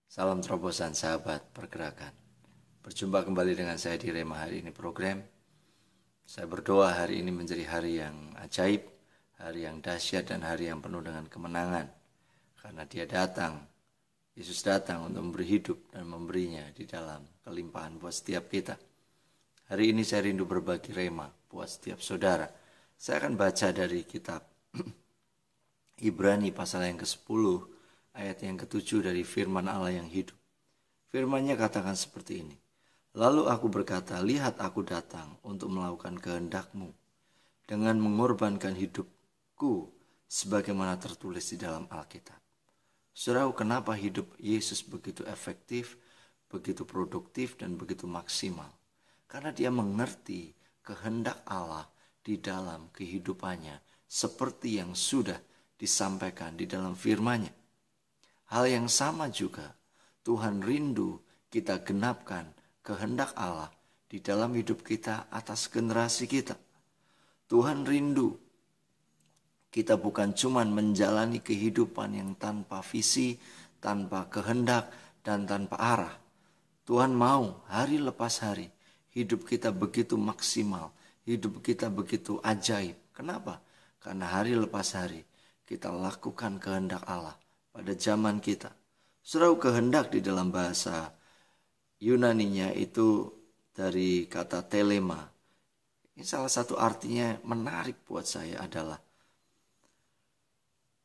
Salam terobosan sahabat pergerakan. Berjumpa kembali dengan saya di Rema hari ini program. Saya berdoa hari ini menjadi hari yang ajaib, hari yang dahsyat dan hari yang penuh dengan kemenangan. Karena Yesus datang untuk memberi hidup dan memberinya di dalam kelimpahan buat setiap kita. Hari ini saya rindu berbagi Rema buat setiap saudara. Saya akan baca dari kitab Ibrani pasal yang ke-10 ayat yang ke-7 dari firman Allah yang hidup. Firman-Nya katakan seperti ini. Lalu aku berkata, lihat aku datang untuk melakukan kehendak-Mu dengan mengorbankan hidupku sebagaimana tertulis di dalam Alkitab. Saudara, kenapa hidup Yesus begitu efektif, begitu produktif dan begitu maksimal? Karena dia mengerti kehendak Allah di dalam kehidupannya seperti yang sudah disampaikan di dalam firman-Nya. Hal yang sama juga Tuhan rindu kita genapkan kehendak Allah di dalam hidup kita atas generasi kita. Tuhan rindu kita bukan cuma menjalani kehidupan yang tanpa visi, tanpa kehendak, dan tanpa arah. Tuhan mau hari lepas hari hidup kita begitu maksimal, hidup kita begitu ajaib. Kenapa? Karena hari lepas hari kita lakukan kehendak Allah pada zaman kita. Saudara, kehendak di dalam bahasa Yunaninya itu dari kata telema. Ini salah satu artinya menarik buat saya adalah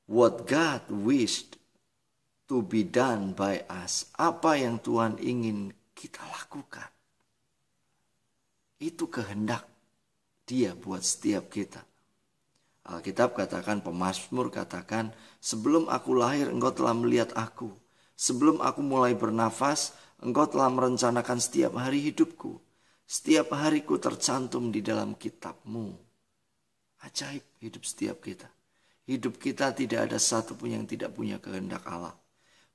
what God wished to be done by us. Apa yang Tuhan ingin kita lakukan. Itu kehendak Dia buat setiap kita. Alkitab katakan, pemazmur katakan, sebelum aku lahir engkau telah melihat aku. Sebelum aku mulai bernafas, engkau telah merencanakan setiap hari hidupku. Setiap hariku tercantum di dalam kitab-Mu. Ajaib hidup setiap kita. Hidup kita tidak ada satu pun yang tidak punya kehendak Allah.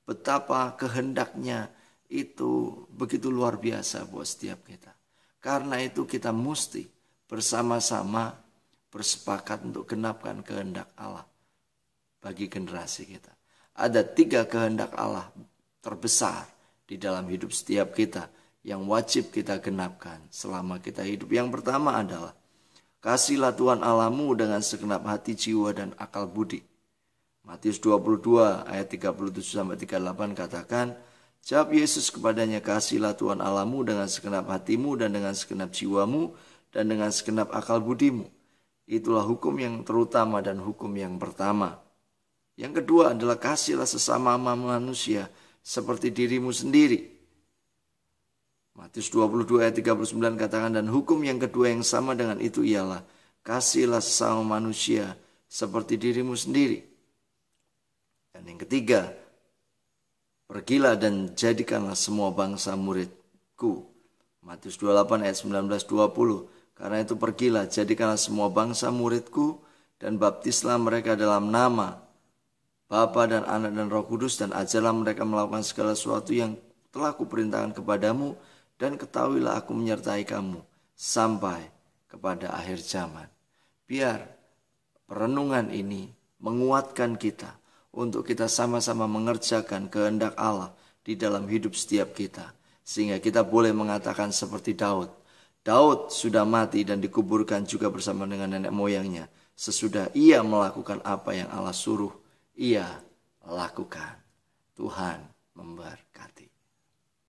Betapa kehendaknya itu begitu luar biasa buat setiap kita. Karena itu kita mesti bersama-sama bersepakat untuk genapkan kehendak Allah bagi generasi kita. Ada 3 kehendak Allah terbesar di dalam hidup setiap kita yang wajib kita genapkan selama kita hidup. Yang pertama adalah kasihlah Tuhan Allahmu dengan segenap hati, jiwa, dan akal budi. Matius 22 ayat 37-38 katakan, jawab Yesus kepadanya, kasihlah Tuhan Allahmu dengan segenap hatimu dan dengan segenap jiwamu dan dengan segenap akal budimu. Itulah hukum yang terutama dan hukum yang pertama. Yang kedua adalah kasihlah sesama manusia seperti dirimu sendiri. Matius 22 ayat 39 katakan, dan hukum yang kedua yang sama dengan itu ialah kasihlah sesama manusia seperti dirimu sendiri. Dan yang ketiga, pergilah dan jadikanlah semua bangsa muridku. Matius 28 ayat 19-20. Karena itu pergilah, jadikanlah semua bangsa muridku dan baptislah mereka dalam nama Bapa dan Anak dan Roh Kudus, dan ajarlah mereka melakukan segala sesuatu yang telah kuperintahkan kepadamu, dan ketahuilah aku menyertai kamu sampai kepada akhir zaman. Biar perenungan ini menguatkan kita untuk kita sama-sama mengerjakan kehendak Allah di dalam hidup setiap kita. Sehingga kita boleh mengatakan seperti Daud. Daud sudah mati dan dikuburkan juga bersama dengan nenek moyangnya. Sesudah ia melakukan apa yang Allah suruh ia lakukan. Tuhan memberkati.